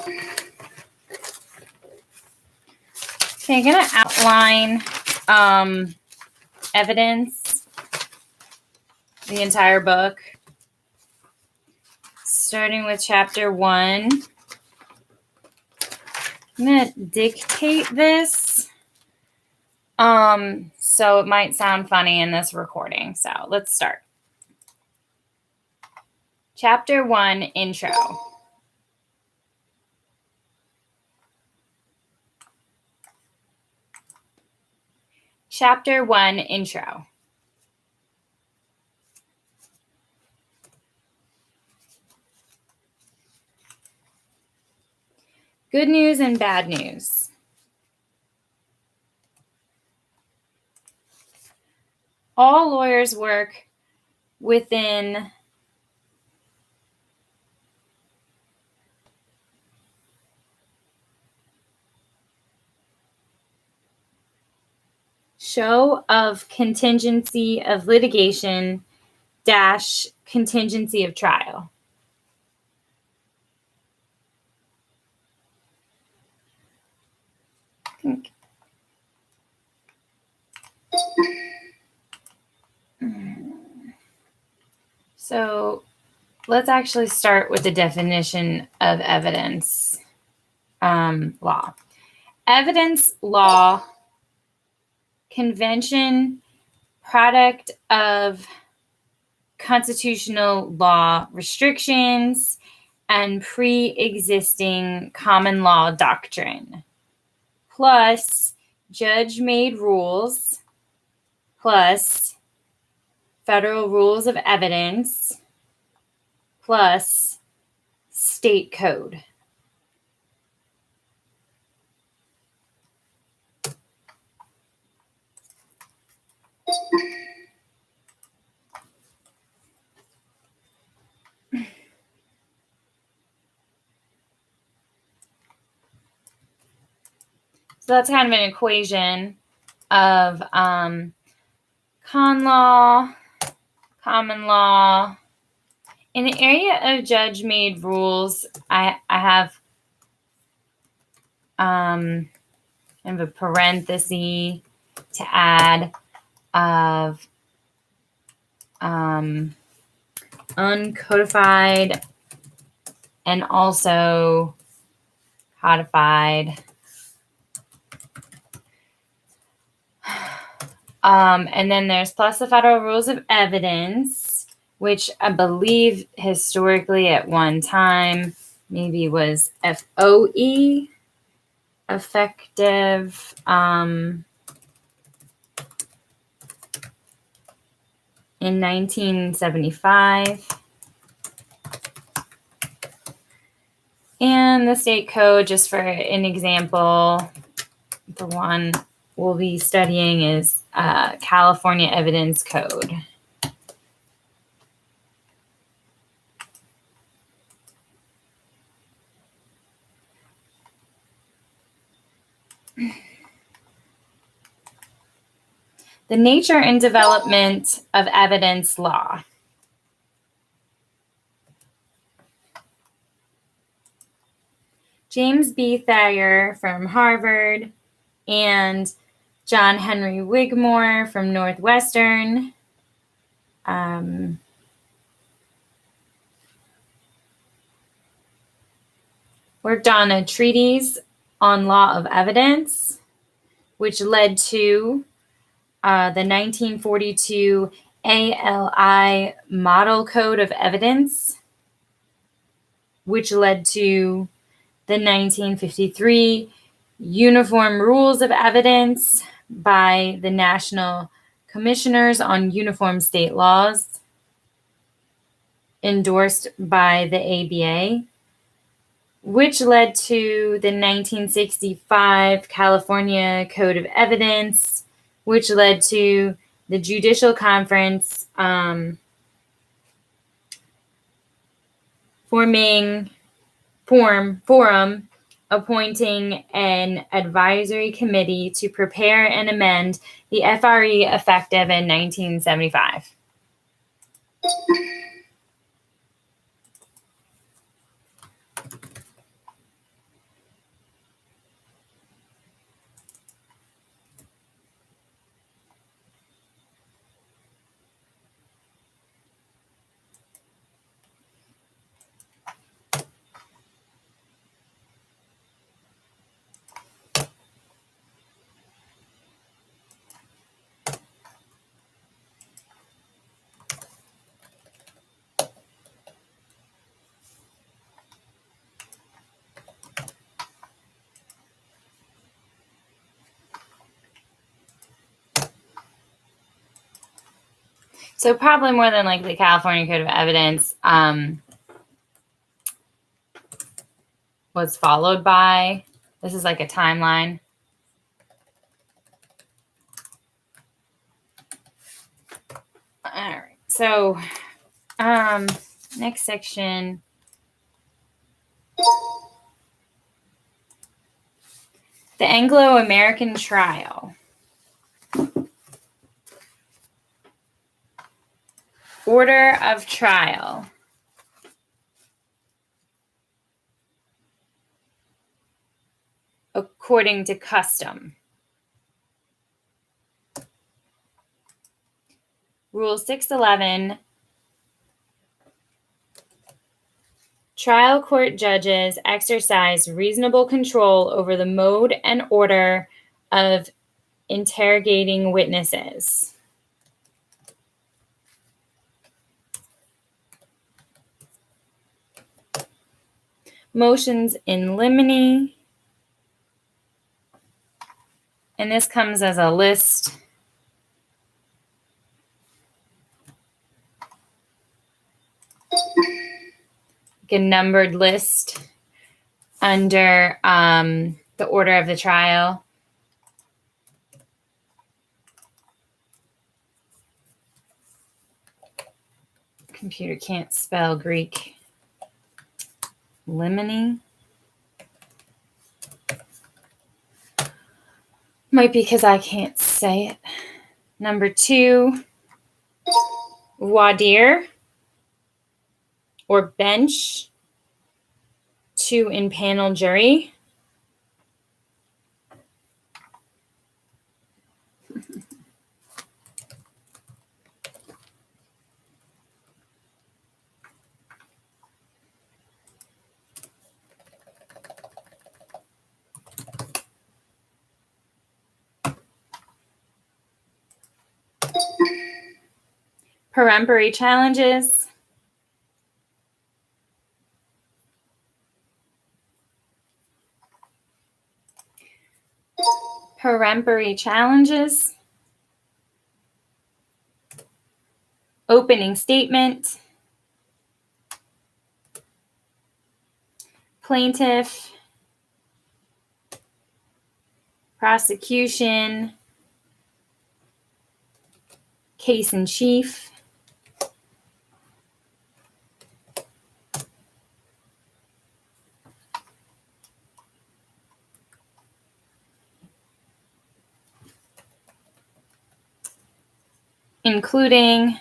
Okay, I'm going to outline evidence, the entire book, starting with chapter 1. I'm going to dictate this, so it might sound funny in this recording. So let's start. Chapter 1, Intro. Chapter 1, Intro. Good news and bad news. All lawyers work within show of contingency of litigation dash contingency of trial. So let's actually start with the definition of evidence law. Evidence law, convention, product of constitutional law restrictions, and pre-existing common law doctrine, plus judge-made rules, plus federal rules of evidence, plus state code. So that's kind of an equation of con law, common law. In the area of judge-made rules, I have kind of a parenthesis to add of uncodified and also codified. And then there's plus the federal rules of evidence, which I believe historically at one time maybe was FOE, effective in 1975. And the state code, just for an example, the one we'll be studying is California Evidence Code. The nature and development of evidence law. James B. Thayer from Harvard and John Henry Wigmore from Northwestern worked on a treatise on law of evidence, which led to the 1942 ALI Model Code of Evidence, which led to the 1953 Uniform Rules of Evidence by the National Commissioners on Uniform State Laws, endorsed by the ABA, which led to the 1965 California Code of Evidence, which led to the Judicial Conference forum appointing an advisory committee to prepare and amend the FRE effective in 1975. So probably more than likely California Code of Evidence was followed by, this is like a timeline. All right, so next section. The Anglo-American trial. Order of trial. According to custom. Rule 611. Trial court judges exercise reasonable control over the mode and order of interrogating witnesses. Motions in limine. And this comes as a list. Like a numbered list under the order of the trial. Computer can't spell Greek. Limine. Might be because I can't say it. Number 2, voir dire or bench to impanel jury. Peremptory challenges. Peremptory challenges. Opening statement. Plaintiff. Prosecution. Case in chief. Including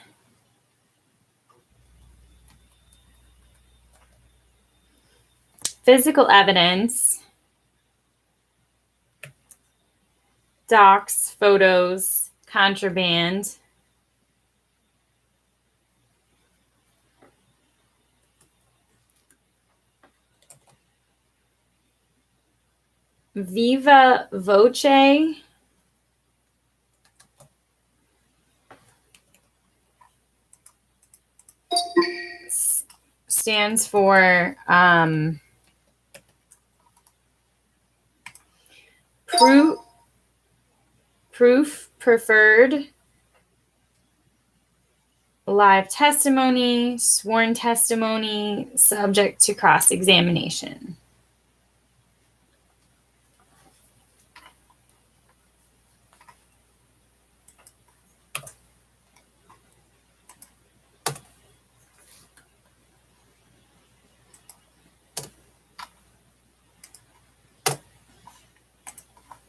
physical evidence, docs, photos, contraband, viva voce, stands for proof preferred, live testimony, sworn testimony, subject to cross-examination.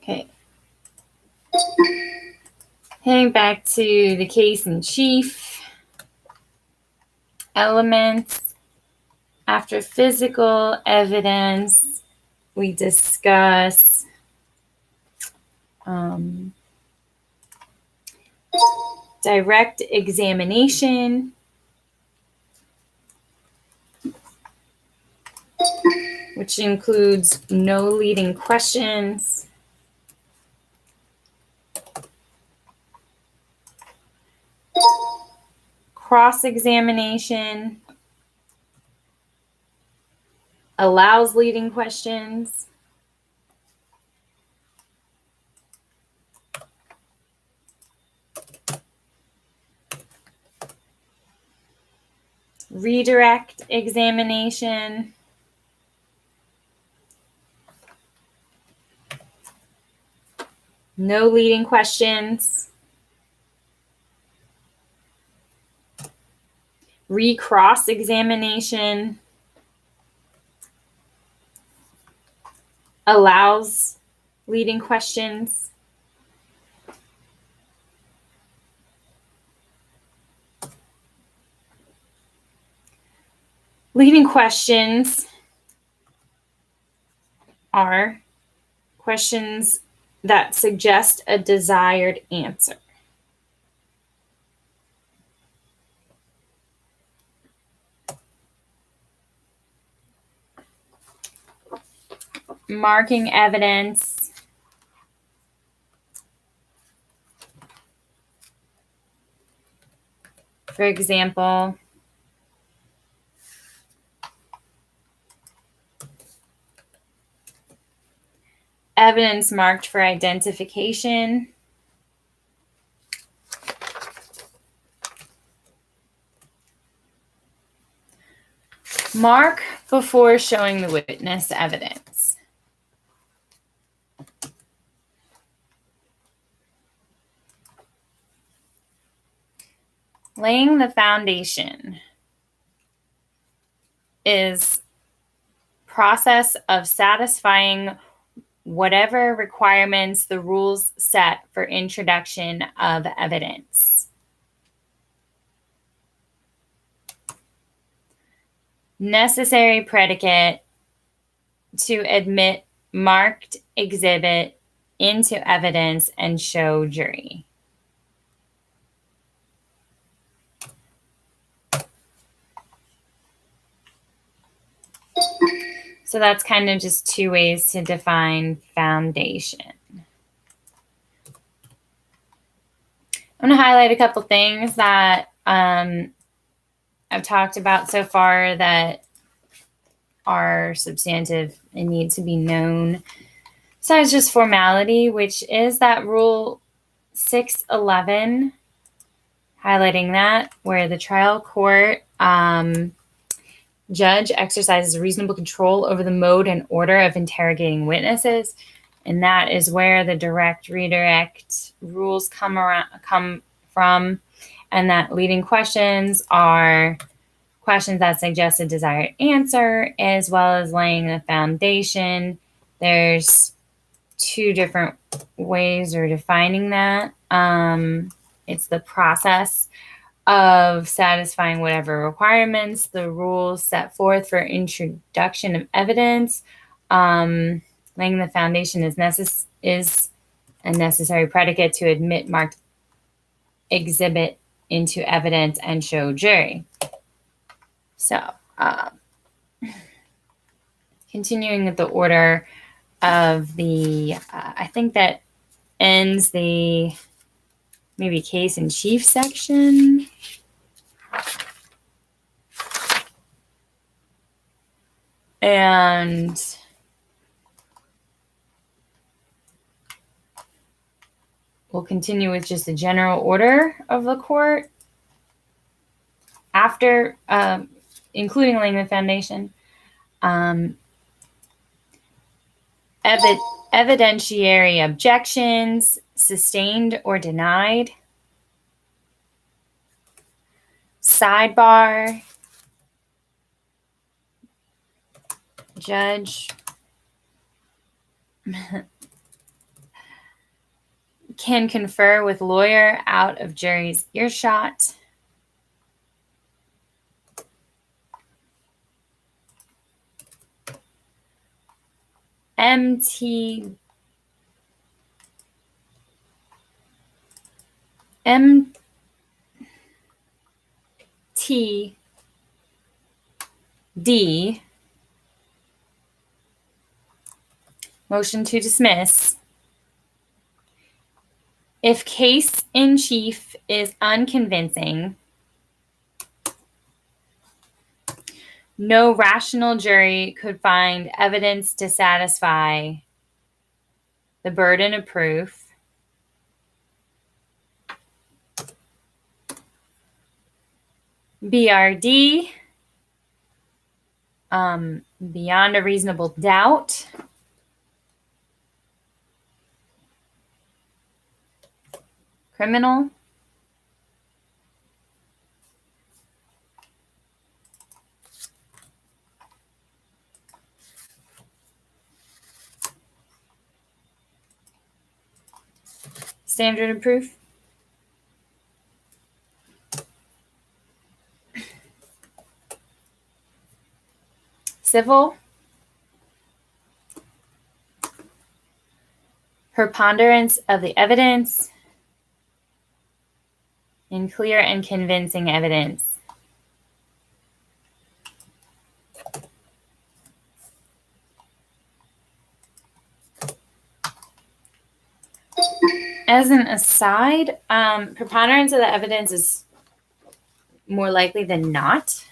Okay. Heading back to the case in chief. Elements. After physical evidence, we discuss direct examination, which includes no leading questions, cross-examination, allows leading questions, redirect examination, no leading questions, recross examination, allows leading questions, leading questions are questions that suggest a desired answer. Marking evidence, for example, evidence marked for identification, mark before showing the witness evidence. Laying the foundation is process of satisfying whatever requirements the rules set for introduction of evidence. Necessary predicate to admit marked exhibit into evidence and show jury. So that's kind of just two ways to define foundation. I'm going to highlight a couple things that I've talked about so far that are substantive and need to be known. Besides just formality, which is that Rule 611, highlighting that, where the trial court judge exercises reasonable control over the mode and order of interrogating witnesses. And that is where the direct redirect rules come from. And that leading questions are questions that suggest a desired answer, as well as laying the foundation. There's two different ways of defining that. It's the process of satisfying whatever requirements the rules set forth for introduction of evidence. Laying the foundation is a necessary predicate to admit marked exhibit into evidence and show jury. So, continuing with the order of the, I think that ends the maybe case in chief section. And we'll continue with just the general order of the court after, including laying the foundation. Evidentiary objections, sustained or denied. Sidebar. Judge can confer with lawyer out of jury's earshot. MTD motion to dismiss. If case in chief is unconvincing, no rational jury could find evidence to satisfy the burden of proof. BRD, beyond a reasonable doubt. Criminal. Standard of proof. Civil. Preponderance of the evidence. And clear and convincing evidence. As an aside, preponderance of the evidence is more likely than not.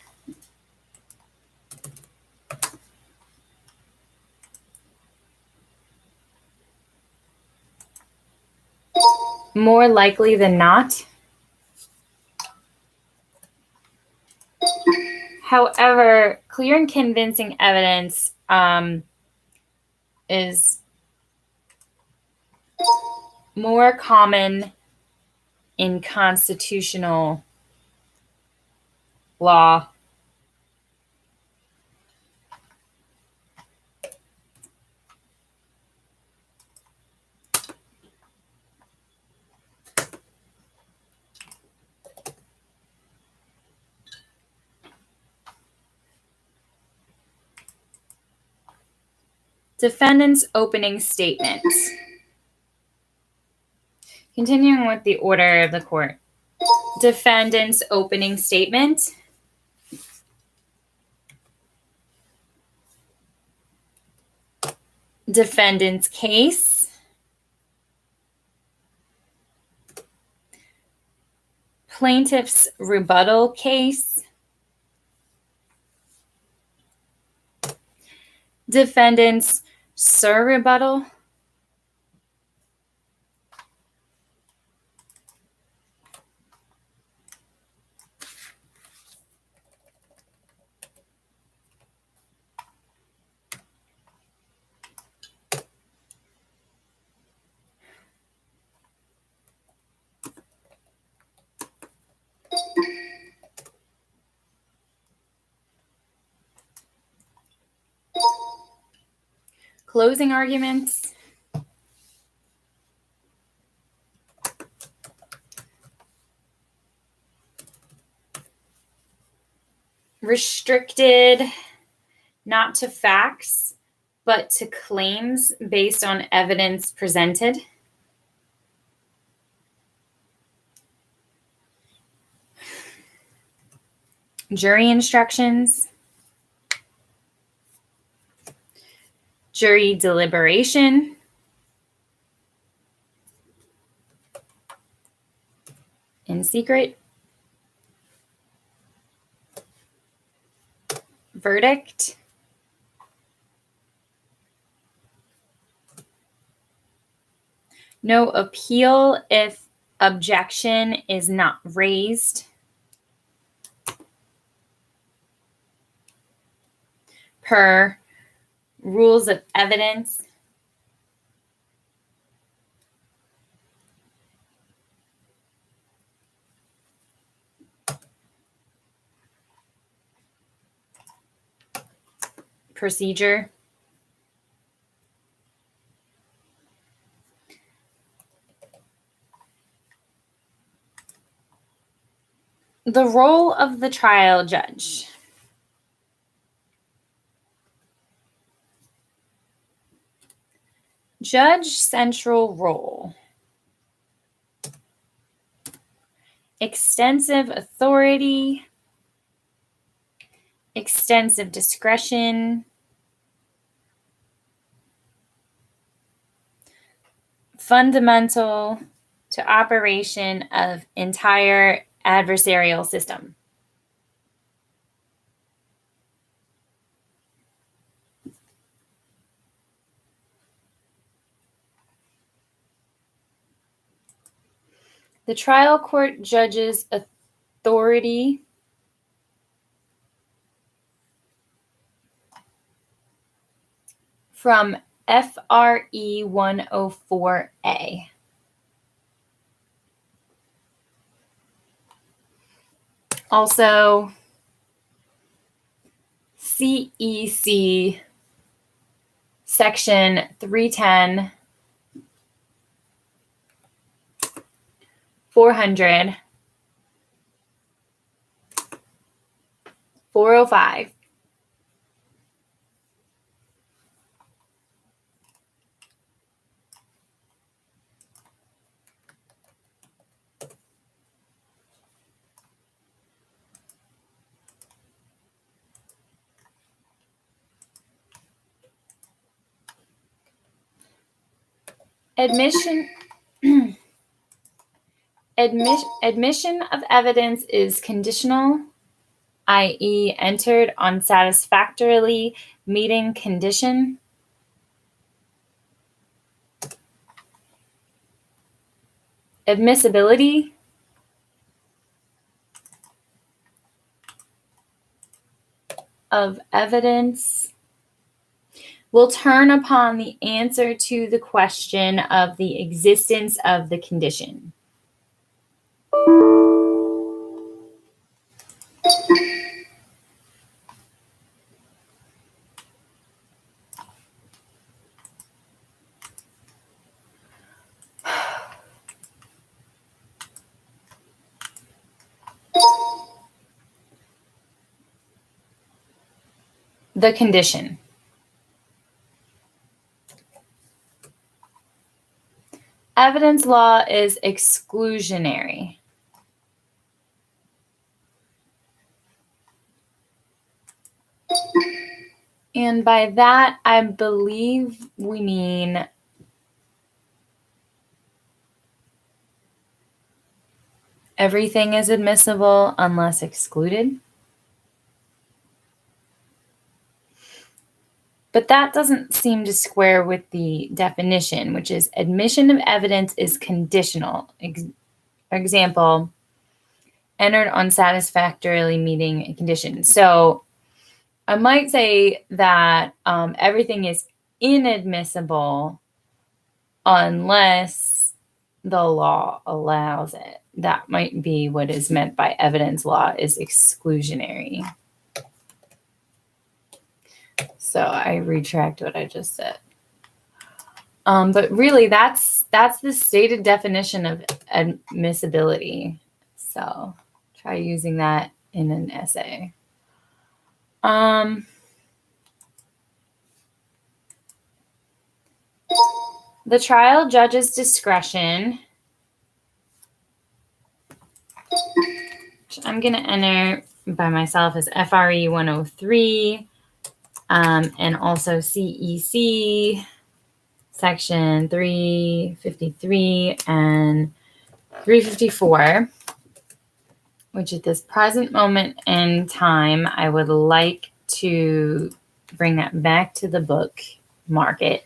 More likely than not. However, clear and convincing evidence is more common in constitutional law. Defendant's opening statement. Continuing with the order of the court. Defendant's opening statement. Defendant's case. Plaintiff's rebuttal case. Defendant's surrebuttal. Closing arguments. Restricted not to facts, but to claims based on evidence presented. Jury instructions. Jury deliberation. In secret. Verdict. No appeal if objection is not raised. Per rules of evidence. Procedure. The role of the trial judge. Judge central role. Extensive authority. Extensive discretion. Fundamental to operation of entire adversarial system. The trial court judge's authority from FRE 104A. Also, CEC section 310, 400, 405. Admission of evidence is conditional, i.e., entered on satisfactorily meeting condition. Admissibility of evidence will turn upon the answer to the question of the existence of the condition. The condition. Evidence law is exclusionary. And by that, I believe we mean everything is admissible unless excluded. But that doesn't seem to square with the definition, which is admission of evidence is conditional. Example, entered on satisfactorily meeting a condition. So I might say that everything is inadmissible unless the law allows it. That might be what is meant by evidence law is exclusionary. So I retract what I just said. But really, that's the stated definition of admissibility. So try using that in an essay. The trial judge's discretion, which I'm going to enter by myself as FRE 103, and also CEC section 353 and 354, which at this present moment in time, I would like to bring that back to the book market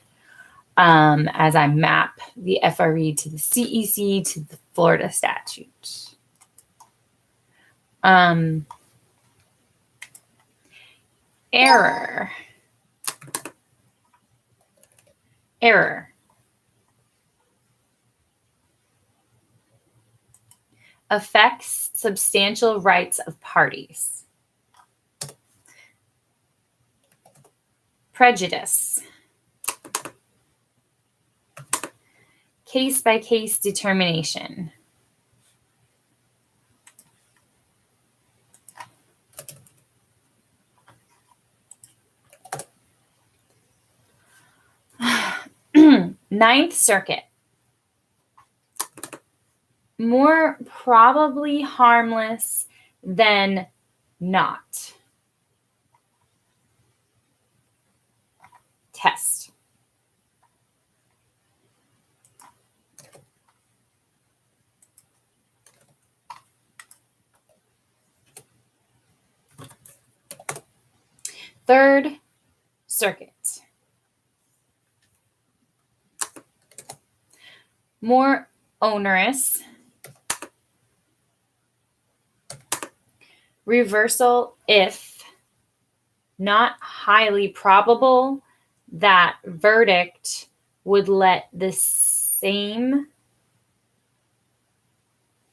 as I map the FRE to the CEC to the Florida statute. Error. Affects substantial rights of parties. Prejudice. Case-by-case determination. Ninth Circuit. More probably harmless than not. Test. Third Circuit. More onerous. Reversal if not highly probable that verdict would let the same,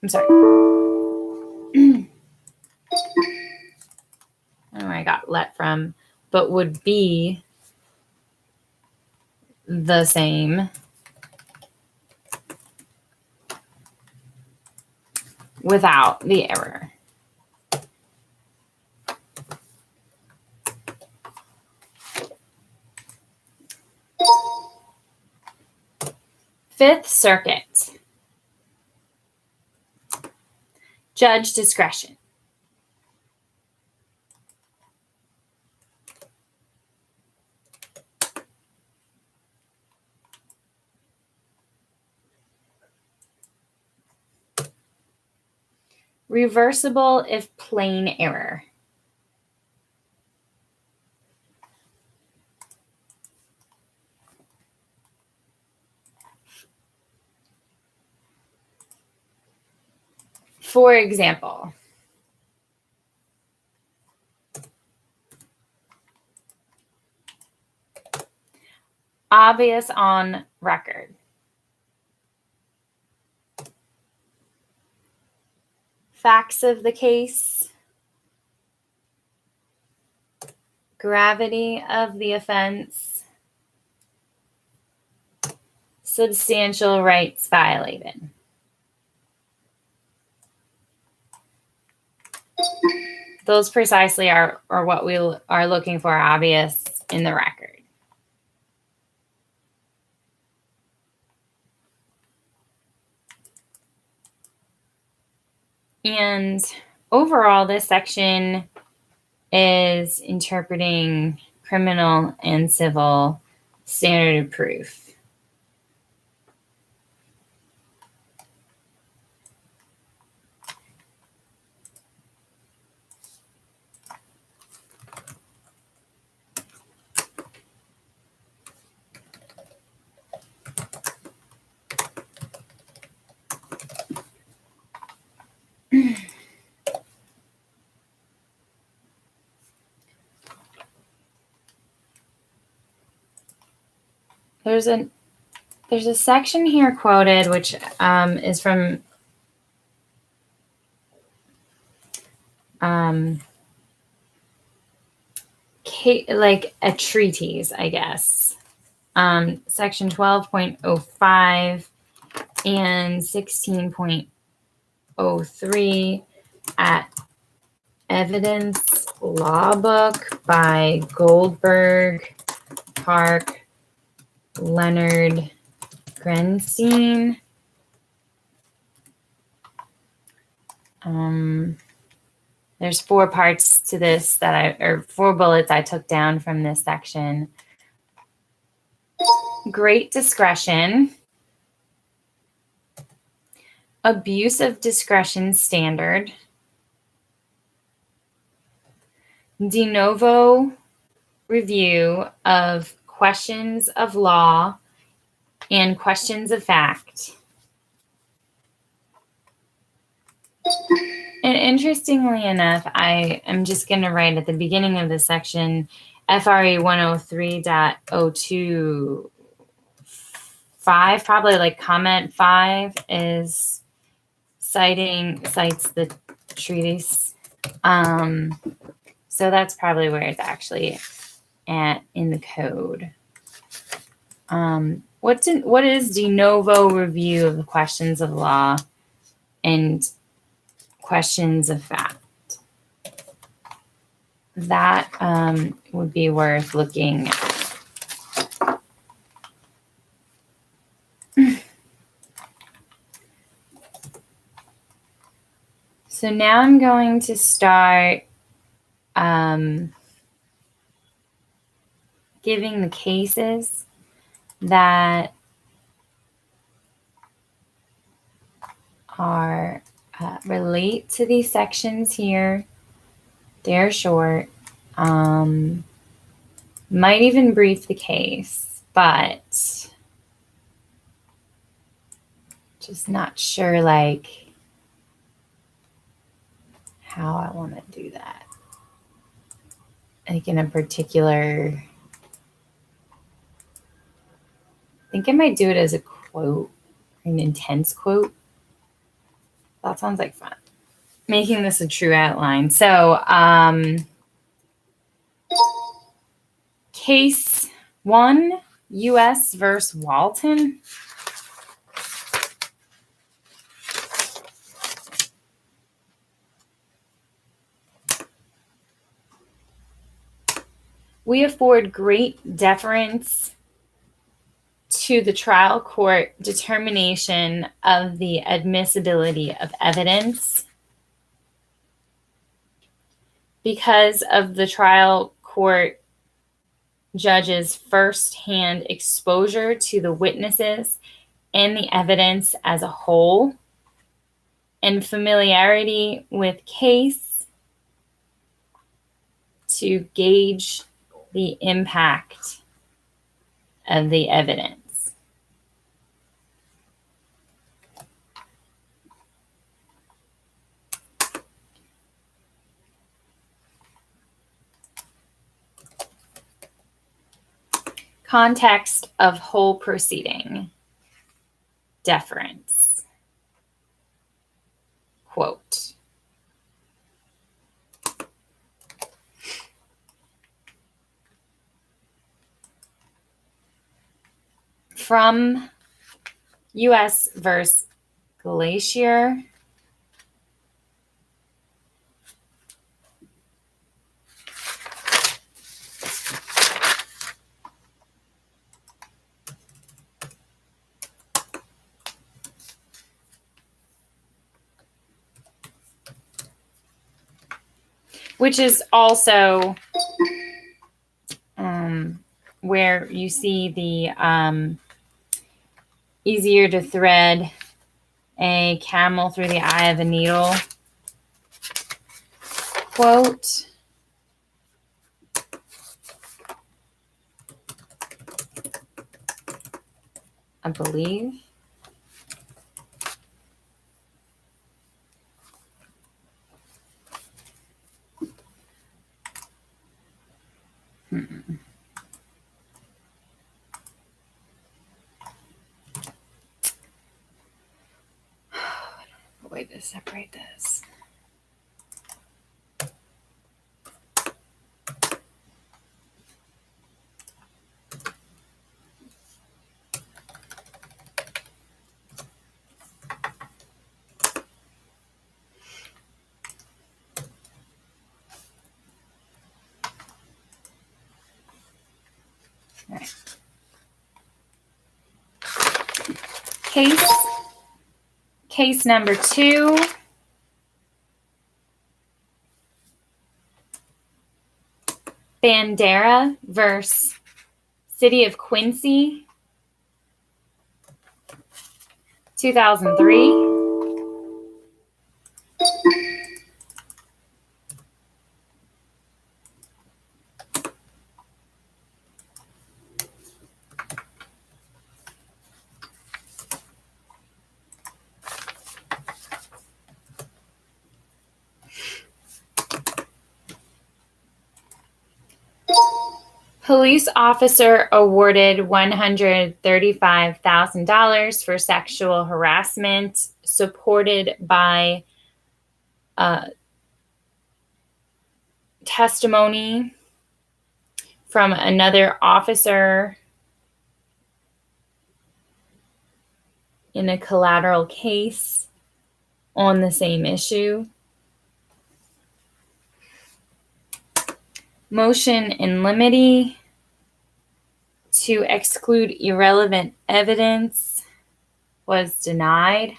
I'm sorry. I don't know where I got let from, but would be the same without the error. Fifth Circuit. Judge discretion. Reversible if plain error. For example, obvious on record. Facts of the case. Gravity of the offense. Substantial rights violated. Those precisely are what we are looking for obvious in the record. And overall, this section is interpreting criminal and civil standard of proof. There's a section here quoted, which is from like a treatise, I guess. Section 12.05 and 16.03 at Evidence Law Book by Goldberg, Park, Leonard, Grenstein. There's 4 parts to this or 4 bullets I took down from this section. Great discretion. Abuse of discretion standard. De novo review of questions of law and questions of fact. And interestingly enough, I am just going to write at the beginning of this section, FRA 103.025, probably like comment 5 is cites the treatise. So that's probably where it's actually at in the code. What is de novo review of the questions of law and questions of fact? That would be worth looking at. So now I'm going to start giving the cases that are relate to these sections here. They're short. Might even brief the case, but just not sure like how I want to do that. Like in a particular think I might do it as a quote, an intense quote. That sounds like fun. Making this a true outline. So, case 1, U.S. versus Walton. We afford great deference to the trial court determination of the admissibility of evidence because of the trial court judge's first-hand exposure to the witnesses and the evidence as a whole, and familiarity with case to gauge the impact of the evidence. Context of whole proceeding. Deference. Quote. From U.S. versus Glacier. Which is also where you see the easier to thread a camel through the eye of a needle quote. I believe. A way to separate this. All right. Case number 2. Bandera versus City of Quincy, 2003. Police officer awarded $135,000 for sexual harassment, supported by testimony from another officer in a collateral case on the same issue. Motion in limine to exclude irrelevant evidence was denied.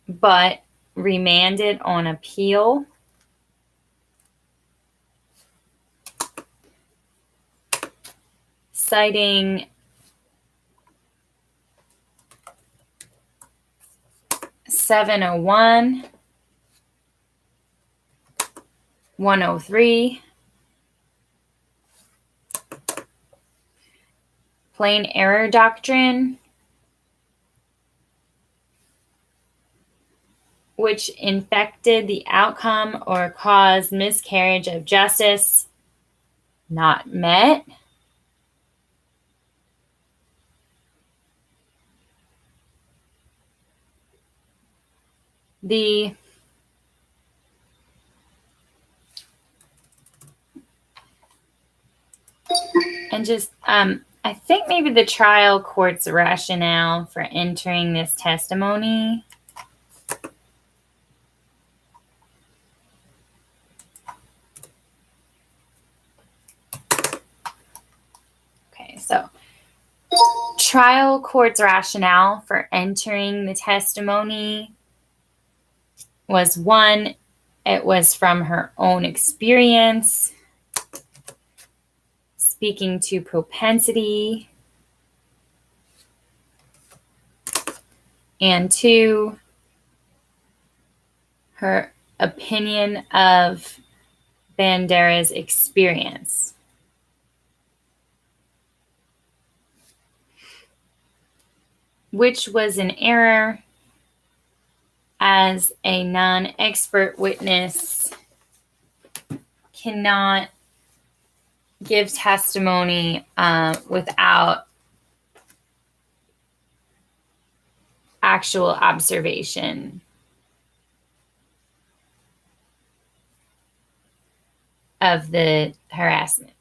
But remanded on appeal. Citing (701), 103, plain error doctrine, which infected the outcome or caused miscarriage of justice, not met. I think maybe the trial court's rationale for entering this testimony. Okay, so trial court's rationale for entering the testimony was, one, it was from her own experience, speaking to propensity, and two, her opinion of Bandera's experience. Which was an error, as a non-expert witness cannot give testimony without actual observation of the harassment.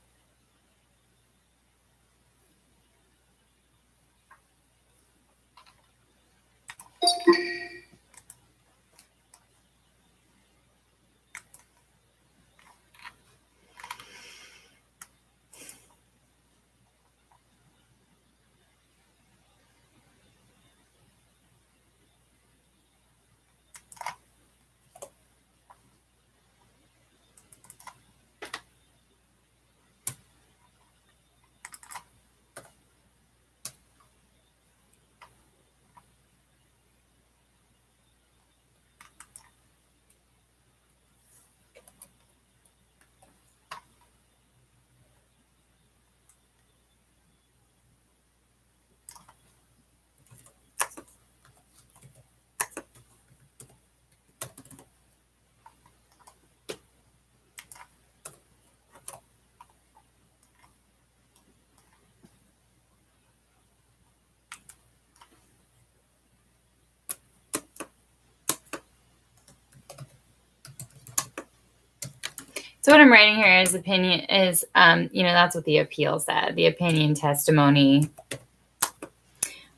So what I'm writing here is opinion is, that's what the appeal said. The opinion testimony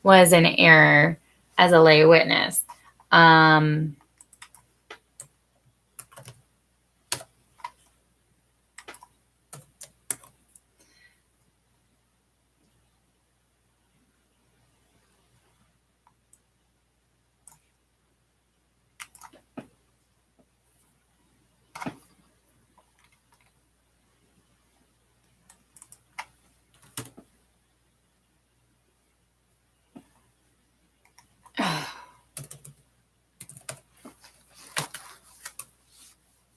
was an error as a lay witness.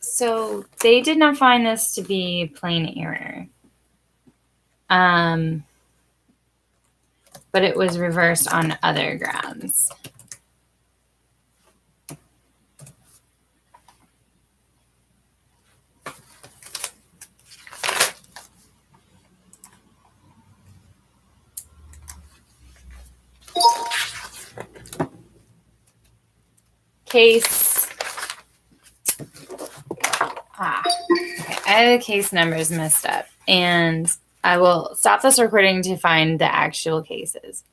So they did not find this to be plain error. But it was reversed on other grounds. Case. Okay. I have the case numbers messed up, and I will stop this recording to find the actual cases.